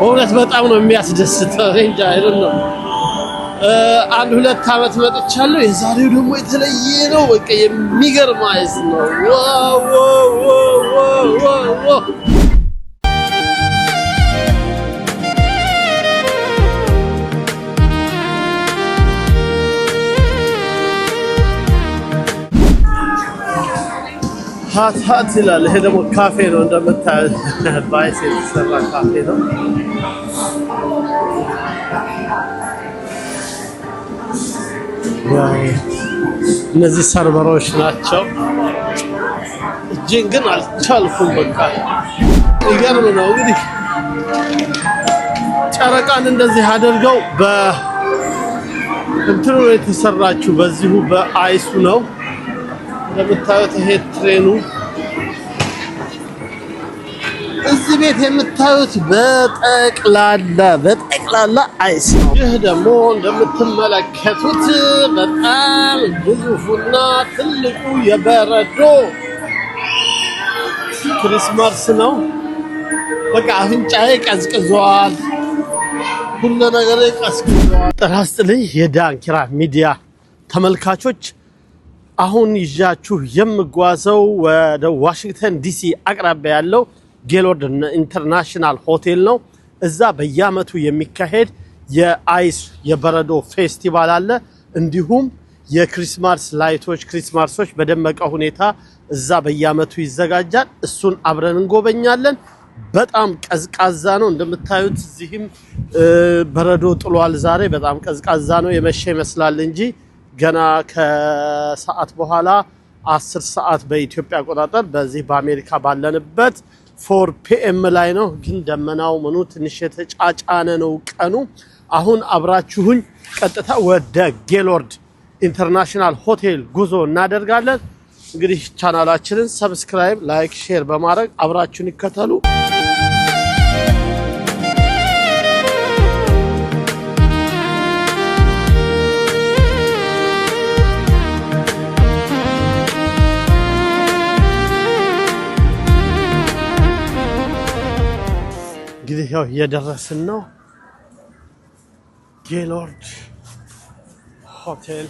እውነት በጣም ነው የሚያስደስተው እንጂ አይደለም አንድ ሁለት አመት መጥቻለሁ የዛሬው ደግሞ የተለየ ነው በቃ የሚገርም አይስ ነው ዋው ሀት ይላል ይሄ ደግሞ ካፌ ነው እንደምታዩት ባይስ የተሰራ ካፌ ነው እነዚህ ሰርቨሮች ናቸው እጅን ግን አልቻልኩም በቃ ይገርም ነው እንግዲህ ጨረቃን እንደዚህ አድርገው በእንትኑ የተሰራችው በዚሁ በአይሱ ነው እንደምታዩት ይሄ ትሬኑ እዚህ ቤት የምታዩት በጠቅላላ አይስ ነው ይህ ደግሞ እንደምትመለከቱት በጣም ግዙፉና ትልቁ የበረዶ ክሪስማስ ነው በቃ አፍንጫዬ ቀዝቅዟል ሁሉ ነገር ቀዝቅዟል ጥራስጥልኝ የዳንኪራ ሚዲያ ተመልካቾች አሁን ይዣችሁ የምጓዘው ወደ ዋሽንግተን ዲሲ አቅራቢያ ያለው ጌሎርድ ኢንተርናሽናል ሆቴል ነው እዛ በየአመቱ የሚካሄድ የአይስ የበረዶ ፌስቲቫል አለ እንዲሁም የክሪስማስ ላይቶች ክሪስማሶች በደመቀ ሁኔታ እዛ በየአመቱ ይዘጋጃል እሱን አብረን እንጎበኛለን በጣም ቀዝቃዛ ነው እንደምታዩት እዚህም በረዶ ጥሏል ዛሬ በጣም ቀዝቃዛ ነው የመሸ ይመስላል እንጂ ገና ከሰዓት በኋላ 10 ሰዓት በኢትዮጵያ አቆጣጠር በዚህ በአሜሪካ ባለንበት 4 PM ላይ ነው ግን ደመናው ምኑ ትንሽ የተጫጫነ ነው ቀኑ አሁን አብራችሁኝ ቀጥታ ወደ ጌሎርድ ኢንተርናሽናል ሆቴል ጉዞ እናደርጋለን እንግዲህ ቻናላችንን ሰብስክራይብ ላይክ ሼር በማድረግ አብራችሁን ይከተሉ እንግዲህ ያው እየደረስን ነው ጌሎርድ ሆቴል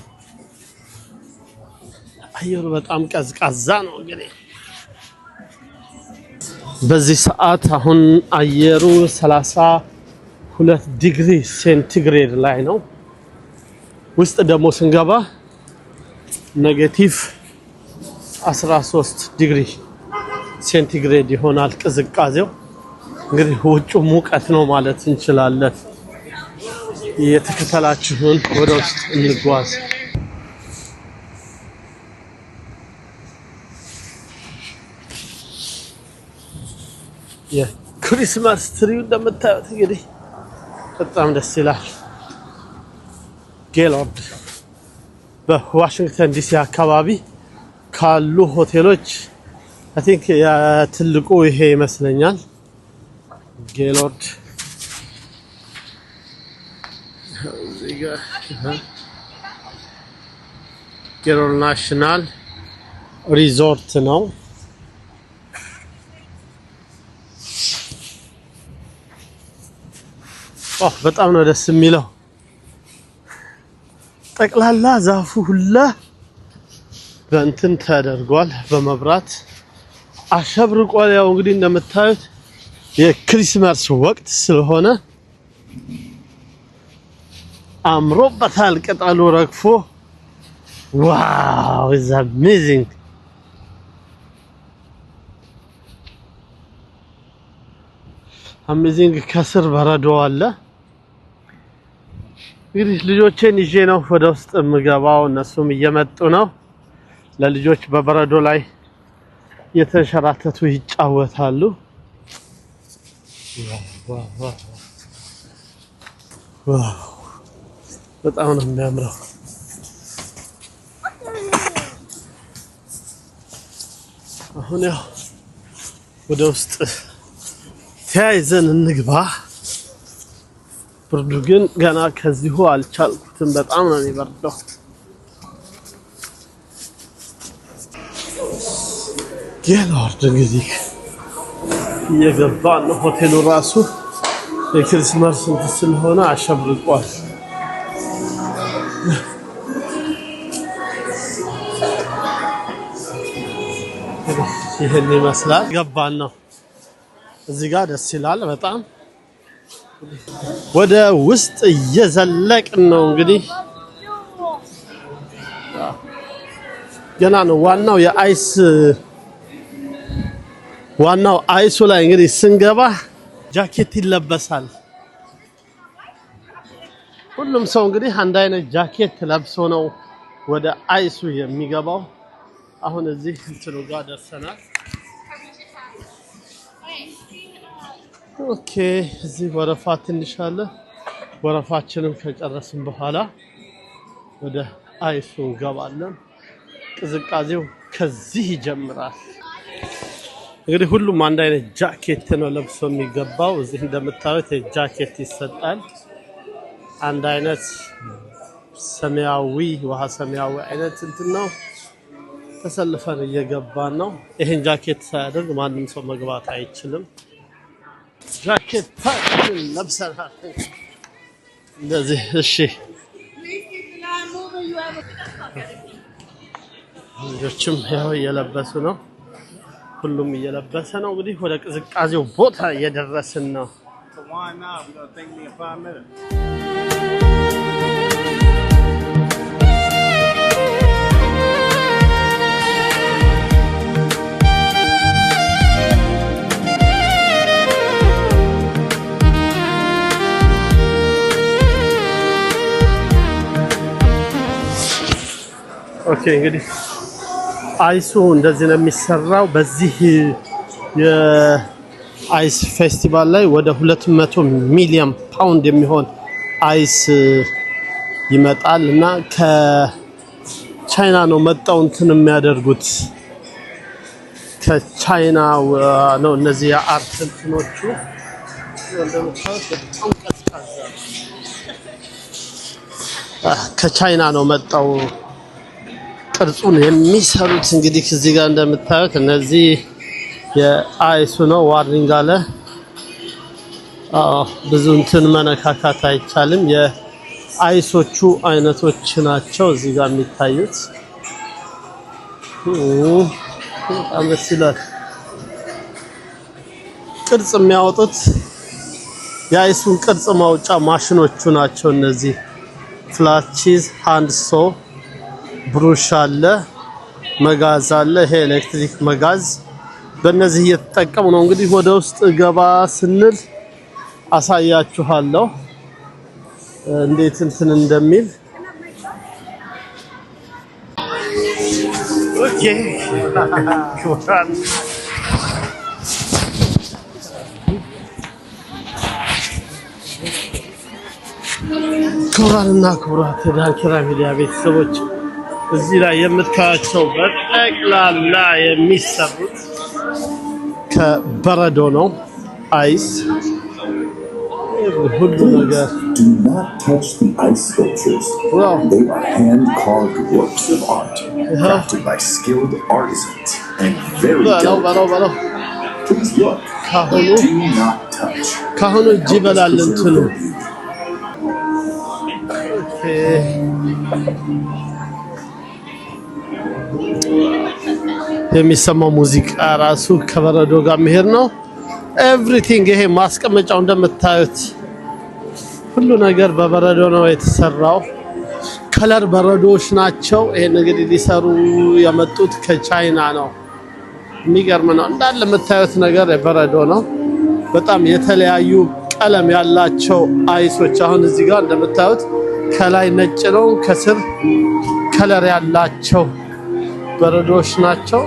አየሩ በጣም ቀዝቃዛ ነው እንግዲህ በዚህ ሰዓት አሁን አየሩ 32 ዲግሪ ሴንቲግሬድ ላይ ነው ውስጥ ደግሞ ስንገባ ኔጌቲቭ 13 ዲግሪ ሴንቲግሬድ ይሆናል ቅዝቃዜው እንግዲህ ውጭ ሙቀት ነው ማለት እንችላለን የተከተላችሁን ወደ ውስጥ እንጓዝ የክሪስማስ ትሪው እንደምታዩት እንግዲህ በጣም ደስ ይላል ጌሎርድ በዋሽንግተን ዲሲ አካባቢ ካሉ ሆቴሎች አይ ቲንክ ትልቁ ይሄ ይመስለኛል ጌሎርድ ጌሎርድ ናሽናል ሪዞርት ነው በጣም ነው ደስ የሚለው ጠቅላላ ዛፉ ሁላ በእንትን ተደርጓል በመብራት አሸብርቋል ያው እንግዲህ እንደምታዩት የክሪስማስ ወቅት ስለሆነ አምሮበታል ቅጠሉ ረግፎ ዋው ኢዝ አሜዚንግ አሜዚንግ ከስር በረዶ አለ እንግዲህ ልጆቼን ይዤ ነው ወደ ውስጥ የምገባው እነሱም እየመጡ ነው ለልጆች በበረዶ ላይ የተንሸራተቱ ይጫወታሉ ዋው በጣም ነው የሚያምረው አሁን ያው ወደ ውስጥ ተያይዘን እንግባ ብርዱ ግን ገና ከዚሁ አልቻልኩትም በጣም ነው የሚበርደው ጌሎርድ እንግዲህ የገባን ሆቴሉ ራሱ የክሪስማስ እንትን ስለሆነ አሸብርቋል። ይሄን ይመስላል። ገባን ነው እዚህ ጋር ደስ ይላል በጣም። ወደ ውስጥ እየዘለቅን ነው እንግዲህ ገና ነው። ዋናው አይሱ ላይ እንግዲህ ስንገባ ጃኬት ይለበሳል። ሁሉም ሰው እንግዲህ አንድ አይነት ጃኬት ለብሶ ነው ወደ አይሱ የሚገባው። አሁን እዚህ እንትኑ ጋር ደርሰናል። ኦኬ እዚህ ወረፋ ትንሽ አለ። ወረፋችንን ከጨረስን በኋላ ወደ አይሱ እንገባለን። ቅዝቃዜው ከዚህ ይጀምራል። እንግዲህ ሁሉም አንድ አይነት ጃኬት ነው ለብሶ የሚገባው። እዚህ እንደምታዩት ጃኬት ይሰጣል። አንድ አይነት ሰማያዊ ውሃ ሰማያዊ አይነት እንትን ነው። ተሰልፈን እየገባን ነው። ይሄን ጃኬት ሳያደርግ ማንም ሰው መግባት አይችልም። ጃኬት ለብሰናል እንደዚህ። እሺ ልጆችም ያው እየለበሱ ነው። ሁሉም እየለበሰ ነው። እንግዲህ ወደ ቅዝቃዜው ቦታ እየደረስን ነው። ኦኬ እንግዲህ አይሱ እንደዚህ ነው የሚሰራው። በዚህ የአይስ ፌስቲቫል ላይ ወደ 200 ሚሊዮን ፓውንድ የሚሆን አይስ ይመጣል እና ከቻይና ነው መጣው እንትን የሚያደርጉት። ከቻይና ነው እነዚህ የአርት እንትኖቹ እንደምታውቁት በጣም ቀዝቃዛ ከቻይና ነው መጣው ቅርጹን የሚሰሩት። እንግዲህ እዚህ ጋር እንደምታዩት እነዚህ የአይሱ ነው። ዋርኒንግ አለ። ብዙ እንትን መነካካት አይቻልም። የአይሶቹ አይነቶች ናቸው እዚህ ጋር የሚታዩት። በጣም ደስ ይላል። ቅርጽ የሚያወጡት የአይሱን ቅርጽ ማውጫ ማሽኖቹ ናቸው እነዚህ። ፍላት ቺዝ፣ ሃንድ ሶ፣ ብሩሽ አለ፣ መጋዝ አለ። ይሄ ኤሌክትሪክ መጋዝ። በእነዚህ እየተጠቀሙ ነው። እንግዲህ ወደ ውስጥ ገባ ስንል አሳያችኋለሁ እንዴት እንትን እንደሚል። ኦኬ ክቡራንና ክቡራት የዳንኪራ ሚዲያ ቤተሰቦች እዚህ ላይ የምታያቸው በጠቅላላ የሚሰሩት ከበረዶ ነው። አይስ ሁሉ ነገር Do not touch the ice sculptures. Wow. They are hand-carved works of art, crafted by skilled artisans and very delicate. Please look. Do not touch. ካሁኑ እጅ ይበላል እንትኑ። ኦኬ የሚሰማው ሙዚቃ ራሱ ከበረዶ ጋር መሄድ ነው። ኤቭሪቲንግ ይሄ ማስቀመጫው እንደምታዩት ሁሉ ነገር በበረዶ ነው የተሰራው። ከለር በረዶዎች ናቸው። ይሄን እንግዲህ ሊሰሩ የመጡት ከቻይና ነው። የሚገርም ነው። እንዳለ የምታዩት ነገር በረዶ ነው። በጣም የተለያዩ ቀለም ያላቸው አይሶች አሁን እዚህ ጋር እንደምታዩት ከላይ ነጭ ነው፣ ከስር ከለር ያላቸው በረዶዎች ናቸው።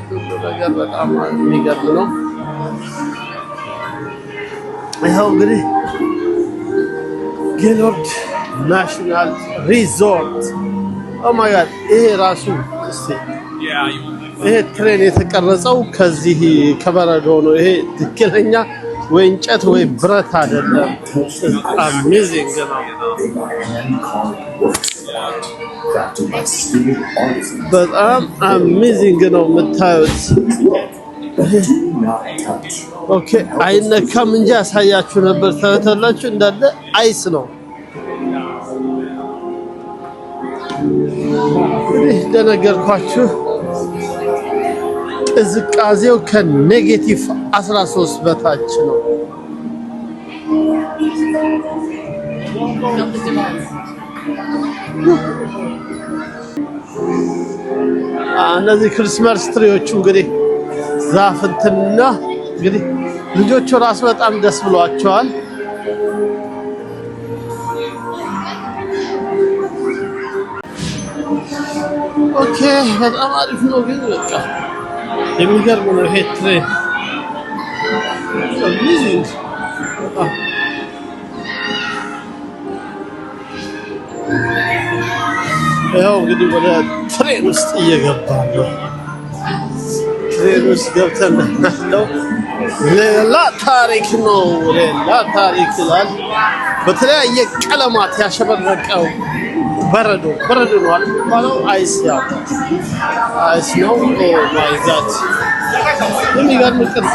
ሁሉ ነገር በጣም የሚገርም ነው። ይኸው እንግዲህ ጌሎርድ ናሽናል ሪዞርት ኦ ማይ ጋድ። ይሄ ራሱ ይሄ ትሬን የተቀረጸው ከዚህ ከበረዶ ነው። ይሄ ትክክለኛ ወይ እንጨት ወይ ብረት አይደለም። አሜዚንግ ነው። በጣም አሜዚንግ ነው የምታዩት። ኦኬ አይነካም እንጂ ያሳያችሁ ነበር ታውታላችሁ እንዳለ አይስ ነው እንደነገርኳችሁ ቅዝቃዜው ከኔጌቲቭ 13 በታች ነው እነዚህ ክርስማስ ትሪዎቹ እንግዲህ ዛፍ እንትና እንግዲህ ልጆቹ ራስ በጣም ደስ ብሏቸዋል ኦኬ በጣም አሪፍ ነው ግን በቃ የሚገርም ነው ይሄ ትሬን አሜዚንግ ያው እንግዲህ ወደ ትሬን ውስጥ እየገባን ነው ትሬን ውስጥ ገብተን ነው ሌላ ታሪክ ነው ሌላ ታሪክ ይላል በተለያየ ቀለማት ያሸበረቀው በረዶ ነው አይባለው አይስ ያው አይስ ነው ኦ ማይ ጋድ የሚገርም ቅርጽ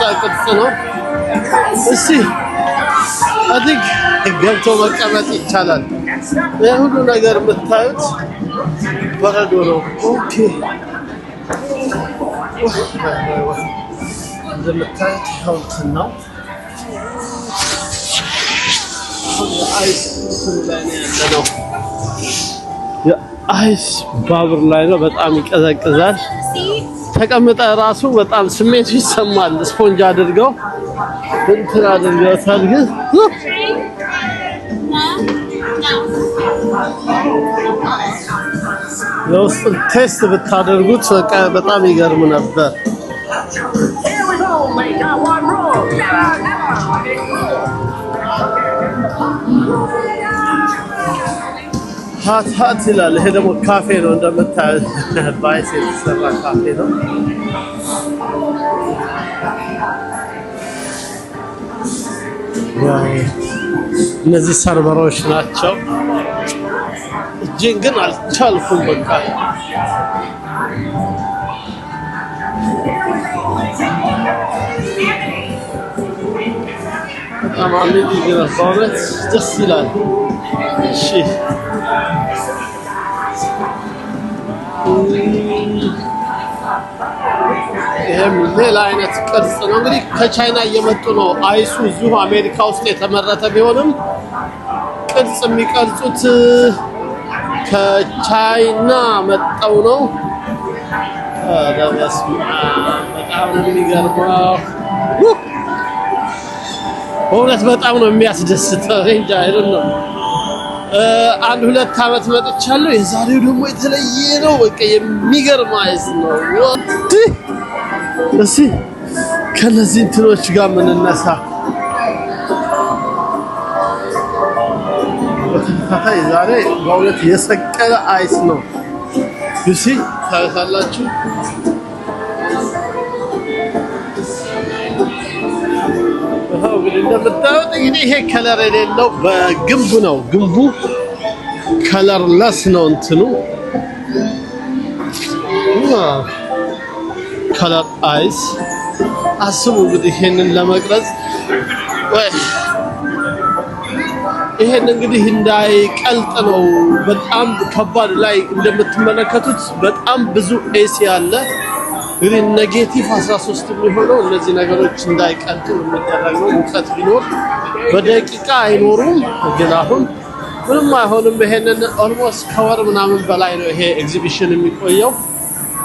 ነው እሺ አዲግ ገብቶ መቀመጥ ይቻላል የሁሉ ነገር የምታዩት በረዶ ነው ኦኬ እንደምታዩት ሀውልት ነው አይስ ላይ ነው የአይስ ባቡር ላይ ነው በጣም ይቀዘቅዛል ተቀምጠ ራሱ በጣም ስሜቱ ይሰማል ስፖንጅ አድርገው እንትን አድርገውታል ግን ለውስጥ ቴስት ብታደርጉት በጣም ይገርም ነበር ሀት ይላል ይሄ ደግሞ ካፌ ነው እንደምታዩት ባይስ የተሰራ ካፌ ነው እነዚህ ሰርቨሮች ናቸው እጅን ግን አልቻልኩም በቃ በጣም አሜዚንግ ነው በእውነት ደስ ይላል እሺ ይሄም ሌላ አይነት ቅርጽ ነው እንግዲህ ከቻይና እየመጡ ነው አይሱ እዚሁ አሜሪካ ውስጥ የተመረተ ቢሆንም ቅርጽ የሚቀርጹት ከቻይና መጣው ነው በጣም ነው የሚገርመው በእውነት በጣም ነው የሚያስደስተው እንጃ አይደለም አንድ ሁለት አመት መጥቻለሁ የዛሬው ደግሞ የተለየ ነው በቃ የሚገርም አይስ ነው እሺ ከነዚህ እንትኖች ጋር ምን እናሳ በተከታታይ ዛሬ በእውነት የሰቀለ አይስ ነው እሺ ታያላችሁ እንደምታዩት እንግዲህ ይሄ ከለር የሌለው በግንቡ ነው ግንቡ ከለርለስ ነው እንትኑ ከለር አይስ አስቡ እንግዲህ ይሄንን ለመቅረጽ ወይ ይሄን እንግዲህ እንዳይቀልጥ ነው በጣም ከባድ ላይ እንደምትመለከቱት በጣም ብዙ ኤሲ አለ እንግዲህ ኔጌቲቭ 13 የሚሆነው እነዚህ ነገሮች እንዳይቀልጡ የሚደረገው ሙቀት ቢኖር በደቂቃ አይኖሩም ግን አሁን ምንም አይሆንም ይሄንን ኦልሞስት ከወር ምናምን በላይ ነው ይሄ ኤግዚቢሽን የሚቆየው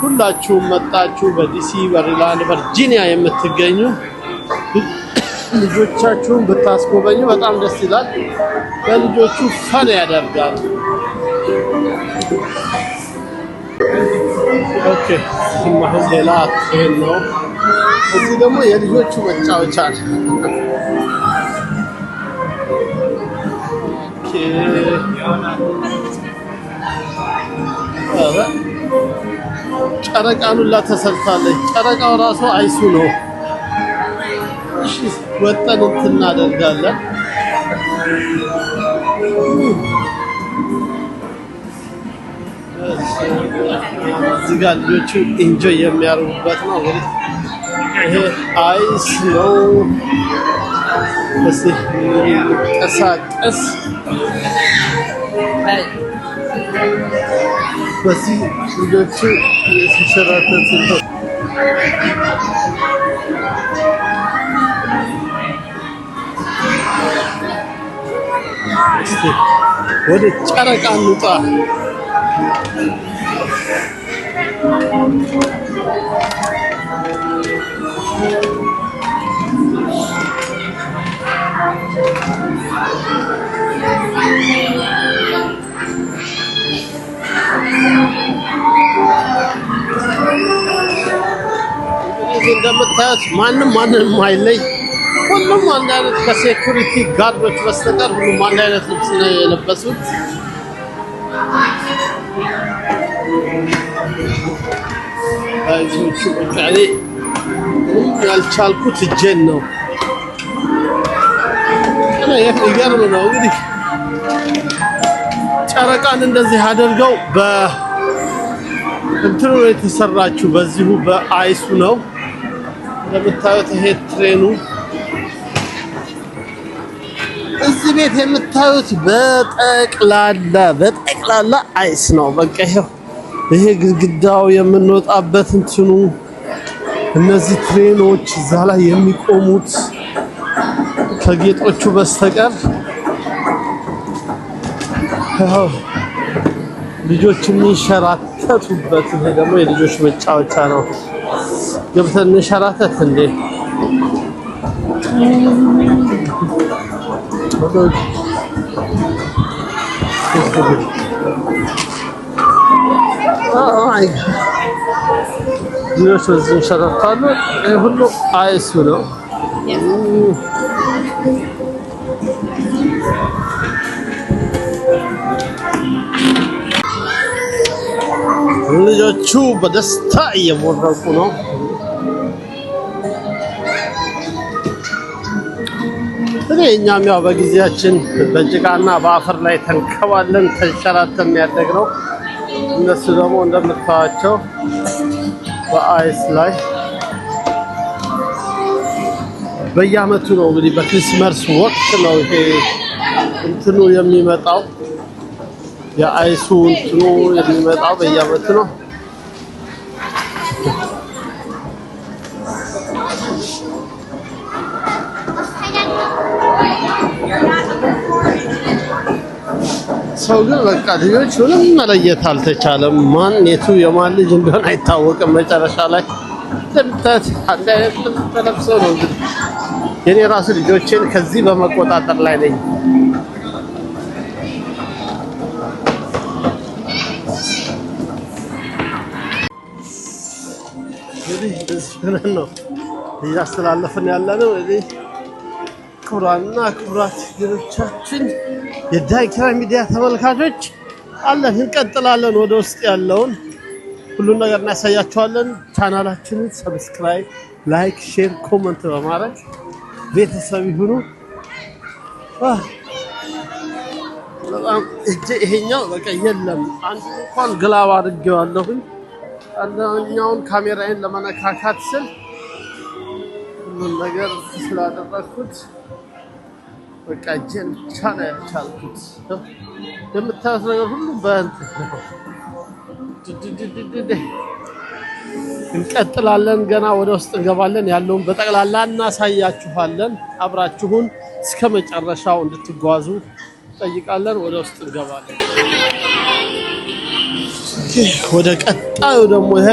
ሁላችሁም መጣችሁ በዲሲ በሪላንድ ቨርጂኒያ የምትገኙ ልጆቻችሁን ብታስጎበኙ በጣም ደስ ይላል ለልጆቹ ፈን ያደርጋል ኦኬ ማሁን ሌላ ይሄን ነው እዚህ ደግሞ የልጆቹ መጫወቻ ኦኬ ጨረቃኑላ ተሰርታለች ጨረቃው ራሱ አይሱ ነው እሺ ወጣን እናደርጋለን እዚህ ጋር ልጆቹ ኢንጆይ የሚያደርጉበት ነው እንግዲህ ይሄ አይስ ነው። እስቲ ቀሳቀስ በዚህ ልጆቹ የተሸራተቱ ነው። እስቲ ወደ ጨረቃ እንውጣ። እንደምታዩት ማንም አይለይ። ሁሉም አንድ አይነት ከሴኩሪቲ ጋርዶች በስተቀር ሁሉም አንድ አይነት ልብስ ነው የለበሱት። አይዞቹ ቁጣኔ ያልቻልኩት እጄን ነው። እኔ ይገርም ነው እንግዲህ ጨረቃን እንደዚህ አድርገው እንትኑ የተሰራችው በዚሁ በአይሱ ነው። እንደምታዩት ይሄ ትሬኑ እዚህ ቤት የምታዩት በጠቅላላ አይስ ነው። በቃ ይሄ ግድግዳው የምንወጣበት እንትኑ እነዚህ ትሬኖች እዛ ላይ የሚቆሙት ከጌጦቹ በስተቀር ልጆች የሚንሸራተቱበት ይሄ ደግሞ የልጆች መጫወቻ ነው። ገብተን እንሸራተት እንዴ? ልጆች በዚህ ይንሸራታሉ። ይሄ ሁሉ አይሱ ነው። ልጆቹ በደስታ እየቦረቁ ነው። እኛም ያው በጊዜያችን በጭቃና በአፈር ላይ ተንከባለን ተንሸራተን ያደግነው። እነሱ ደግሞ እንደምታዋቸው በአይስ ላይ በየዓመቱ ነው እንግዲህ በክሪስማስ ወቅት ነው ይሄ እንትኑ የሚመጣው። የአይሱ እንትኑ የሚመጣው በየዓመቱ ነው። ሰው ግን በቃ ልጆች ምንም መለየት አልተቻለም። ማን የቱ የማን ልጅ እንደሆነ አይታወቅም። መጨረሻ ላይ እንደምታዩት አንድ አይነት ተለብሰው ነው እንግዲህ የኔ ራሱ ልጆቼን ከዚህ በመቆጣጠር ላይ ነኝ። እንግዲህ እዚህ ነው እያስተላለፍን ያለነው። እንግዲህ ክቡራንና ክቡራት ልጆቻችን የዳንኪራ ሚዲያ ተመልካቾች አለን፣ እንቀጥላለን። ወደ ውስጥ ያለውን ሁሉን ነገር እናሳያችኋለን። ቻናላችንን ሰብስክራይብ፣ ላይክ፣ ሼር፣ ኮሜንት በማድረግ ቤተሰብ ይሁኑ። በጣም ይሄኛው በቃ የለም አንድ እንኳን ግላብ አድርጌዋለሁኝ። አንደኛውን ካሜራዬን ለመነካካት ስል ሁሉን ነገር ስላደረኩት በቃ እጄን ብቻ ነው ያልቻልኩት። የምታዩት ነገር ሁሉ በእንትን ነው። እንቀጥላለን። ገና ወደ ውስጥ እንገባለን። ያለውን በጠቅላላ እናሳያችኋለን። አብራችሁን እስከ መጨረሻው እንድትጓዙ እንጠይቃለን። ወደ ውስጥ እንገባለን። ወደ ቀጣዩ ደግሞ ይሄ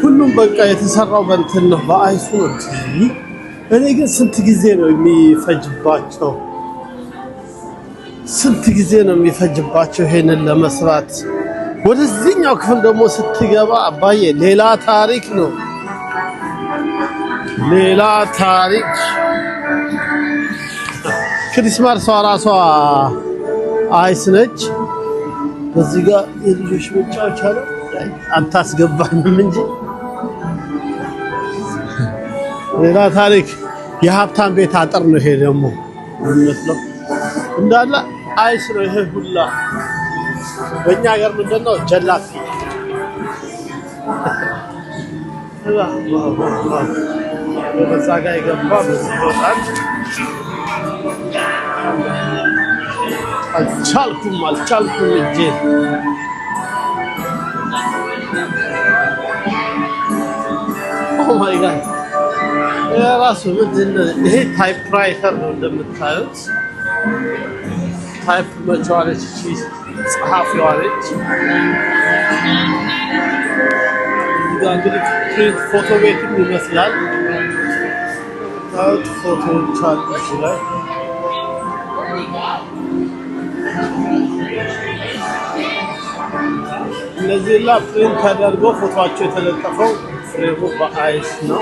ሁሉም በቃ የተሰራው በእንትን ነው፣ በአይሱ ነው። እኔ ግን ስንት ጊዜ ነው የሚፈጅባቸው? ስንት ጊዜ ነው የሚፈጅባቸው ይሄንን ለመስራት? ወደዚህኛው ክፍል ደግሞ ስትገባ አባዬ ሌላ ታሪክ ነው፣ ሌላ ታሪክ። ክሪስማስ ራሷ አይስ ነች። በዚህ ጋር የልጆች መጫወቻ ነው። አታስገባንም እንጂ ሌላ ታሪክ። የሀብታም ቤት አጥር ነው ይሄ ደግሞ የሚመስለው። እንዳለ አይስ ነው ይሄ ሁላ። በእኛ ሀገር ምንድነው ጀላፊ። በዛ ጋር የገባ በዚህ ይወጣል። አልቻልኩም እጄ ኦ ማይ ጋድ የራሱ ምንድን ይሄ ታይፕራይተር ነው እንደምታዩት። ታይፕ መጫወቻ ጸሐፊዋ ነች። እንግዲህ ፕሪንት ፎቶ ቤትም ይመስላል። ታውት ፎቶዎች አሉ እዚህ ላይ። እነዚህ ላይ ፕሪንት ተደርጎ ፎቶአቸው የተለጠፈው ፍሬሙ በአይስ ነው።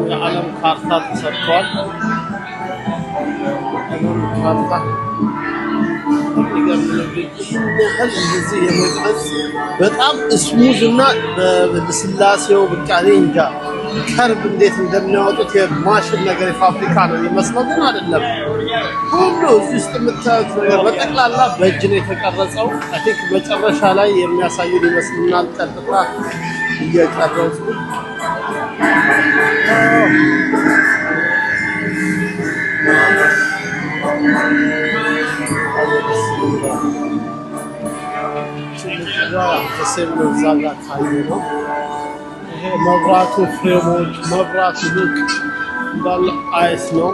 የዓለም ካርታ ተሰርቷል። ካርታ እንደዚህ የመቅረጽ በጣም ስሙዝ እና በስላሴው ብቃኔ እንጃ ከርብ እንዴት እንደሚያወጡት የማሽን ነገር የፋብሪካ ነው የሚመስለው፣ ግን አይደለም። ሁሉ እዚህ ውስጥ የምታዩት ነገር በጠቅላላ በእጅ ነው የተቀረጸው። አይ ቲንክ መጨረሻ ላይ የሚያሳዩን ይመስልናል። ቀጥታ እየቀረጹ መብራቱ ፍሬሞች መብራቱ ልክ እንዳለ አይስ ነው።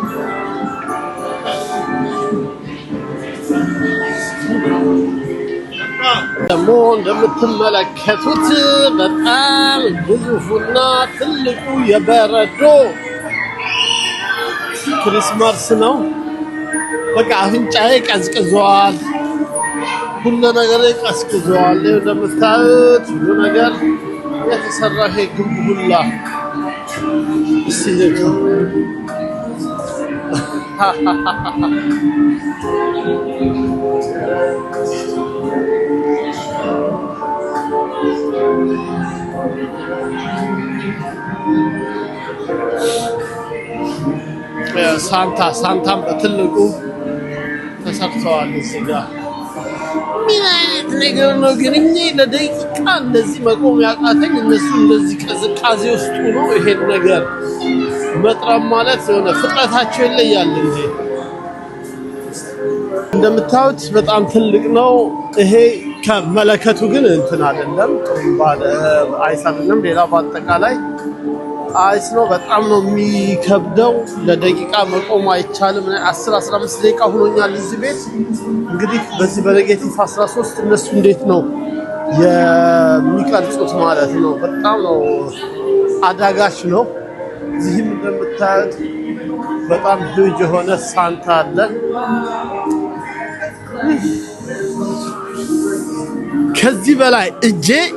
ደግሞ እንደምትመለከቱት በጣም ግዙፉና ትልቁ የበረዶ ክሪስማስ ነው። በቃ አፍንጫዬ ቀዝቅዟል። ሁሉ ነገር ቀዝቅዟል። እንደምታዩት ሁሉ ነገር የተሰራው ይሄ ግንብ ሁላ ሲልክ ሳንታም በትልቁ ተሰርተዋል እዚህ ጋር። ምን አይነት ነገር ነው ግን? እኔ ለደቂቃ እንደዚህ መቆም ያቃተኝ እነሱ እንደዚህ ቅዝቃዜ ውስጥ ነው። ይሄን ነገር መጥረብ ማለት የሆነ ፍጥረታቸው ይለያል እንጂ እንደምታዩት በጣም ትልቅ ነው። ይሄ ከመለከቱ ግን እንትን አይደለም፣ ባለ አይስ አይደለም። ሌላ በአጠቃላይ አይስ ነው። በጣም ነው የሚከብደው። ለደቂቃ መቆም አይቻልም። 10-15 ደቂቃ ሆኖኛል እዚህ ቤት። እንግዲህ በዚህ በኔጌቲቭ 13 እነሱ እንዴት ነው የሚቀርጹት ማለት ነው። በጣም ነው አዳጋች ነው። እዚህም እንደምታዩት በጣም ሂውጅ የሆነ ሳንታ አለ። ከዚህ በላይ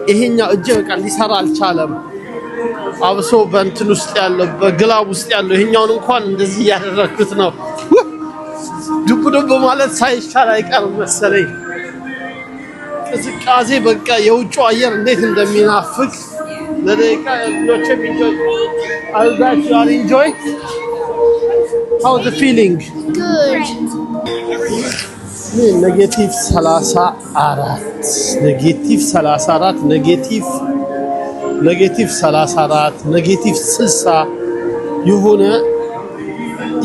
ይሄኛው እጄ በቃ ሊሰራ አልቻለም። አብሶ በእንትን ውስጥ ያለው በግላብ ውስጥ ያለው ይሄኛውን እንኳን እንደዚህ ያደረኩት ነው። ዱብ ማለት ሳይሻል አይቀርም መሰለኝ። ቅዝቃዜ በቃ የውጭ አየር እንዴት እንደሚናፍቅ ለደቂቃ ልጆች enjoy. I that you are enjoy? How the feeling? Good. ኔጌቲቭ 34 ኔጌቲቭ 60 የሆነ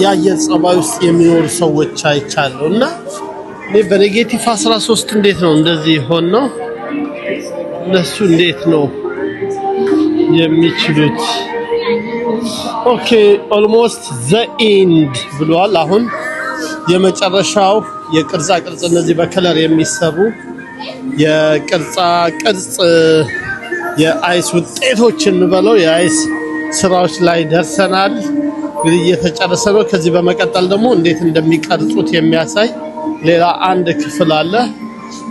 የአየር ጸባይ ውስጥ የሚኖሩ ሰዎች አይቻለሁ። እና እኔ በኔጌቲቭ 13 እንዴት ነው እንደዚህ ሆን ነው እነሱ እንዴት ነው የሚችሉት? ኦኬ ኦልሞስት ዘ ኤንድ ብሏል። አሁን የመጨረሻው የቅርጻ ቅርጽ እነዚህ በከለር የሚሰሩ የቅርጻ ቅርጽ የአይስ ውጤቶችን እንበለው የአይስ ስራዎች ላይ ደርሰናል። እንግዲህ እየተጨረሰ ነው። ከዚህ በመቀጠል ደግሞ እንዴት እንደሚቀርጹት የሚያሳይ ሌላ አንድ ክፍል አለ።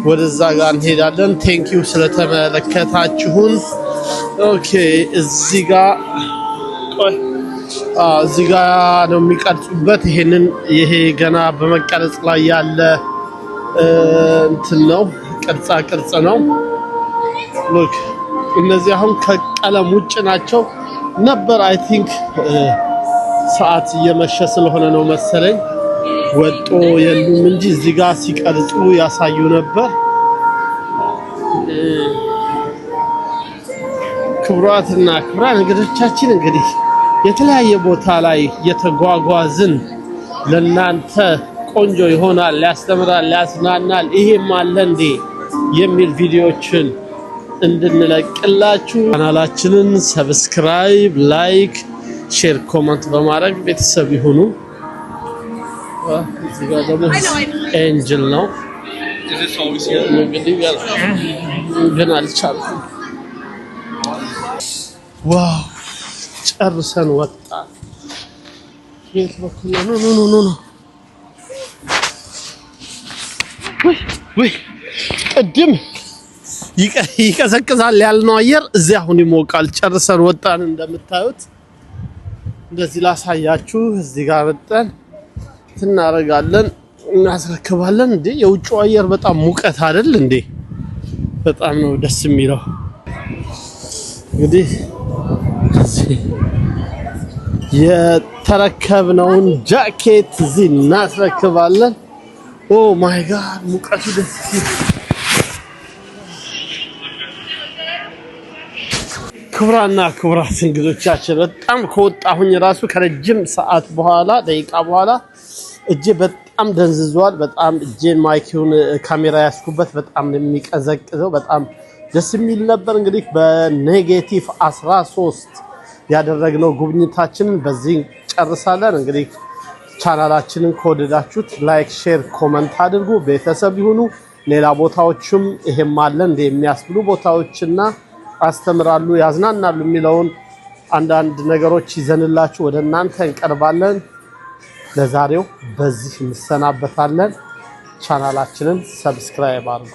ወደዛ ጋር እንሄዳለን። ቴንኪው ስለተመለከታችሁን። ኦኬ እዚህ ጋር ነው የሚቀርጹበት። ይሄ ገና በመቀረጽ ላይ ያለ እንትን ነው፣ ቅርጻ ቅርጽ ነው። ሎክ እነዚህ አሁን ከቀለም ውጭ ናቸው ነበር። አይ ቲንክ ሰዓት እየመሸ ስለሆነ ነው መሰለኝ ወጦ የሉም እንጂ እዚህ ጋር ሲቀርጹ ያሳዩ ነበር። ክብራትና ክብራን እንግዶቻችን እንግዲህ የተለያየ ቦታ ላይ የተጓጓዝን ለናንተ ቆንጆ ይሆናል፣ ያስተምራል፣ ያስናናል ይሄም አለ እንዴ የሚል ቪዲዮዎችን እንድንለቅላችሁ ቻናላችንን ሰብስክራይብ፣ ላይክ፣ ሼር፣ ኮሜንት በማድረግ ቤተሰብ ይሁኑ። እዚህ ጋር ደግሞ ኤንጅል ነው እንግዲህ ግን አልቻልኩም። ዋው ጨርሰን ወጣ። የት በኩል ነው? ወይ ቅድም ይቀዘቅዛል ያልነው አየር እዚህ አሁን ይሞቃል። ጨርሰን ወጣን። እንደምታዩት እንደዚህ ላሳያችሁ። እዚህ ጋር ወጣን እናረጋለን፣ እናስረክባለን። እንዴ የውጭው አየር በጣም ሙቀት አይደል እንዴ? በጣም ነው ደስ የሚለው። እንግዲህ የተረከብነውን ጃኬት እዚህ እናስረክባለን። ኦ ማይ ጋድ ሙቀቱ ደስ ሲል። ክብራና ክብራት እንግዶቻችን በጣም ከወጣሁኝ ራሱ ከረጅም ሰዓት በኋላ ደቂቃ በኋላ እጄ በጣም ደንዝዟል። በጣም እጄን ማይኩን ካሜራ ያስኩበት በጣም የሚቀዘቅዘው በጣም ደስ የሚል ነበር። እንግዲህ በኔጌቲቭ 13 ያደረግነው ጉብኝታችንን በዚህ ጨርሳለን። እንግዲህ ቻናላችንን ከወደዳችሁት ላይክ፣ ሼር፣ ኮመንት አድርጉ፣ ቤተሰብ ይሁኑ። ሌላ ቦታዎችም ይሄም አለ እንደ የሚያስብሉ ቦታዎችና አስተምራሉ፣ ያዝናናሉ የሚለውን አንዳንድ ነገሮች ይዘንላችሁ ወደ እናንተ እንቀርባለን። ለዛሬው በዚህ እንሰናበታለን። ቻናላችንን ሰብስክራይብ አድርጉ።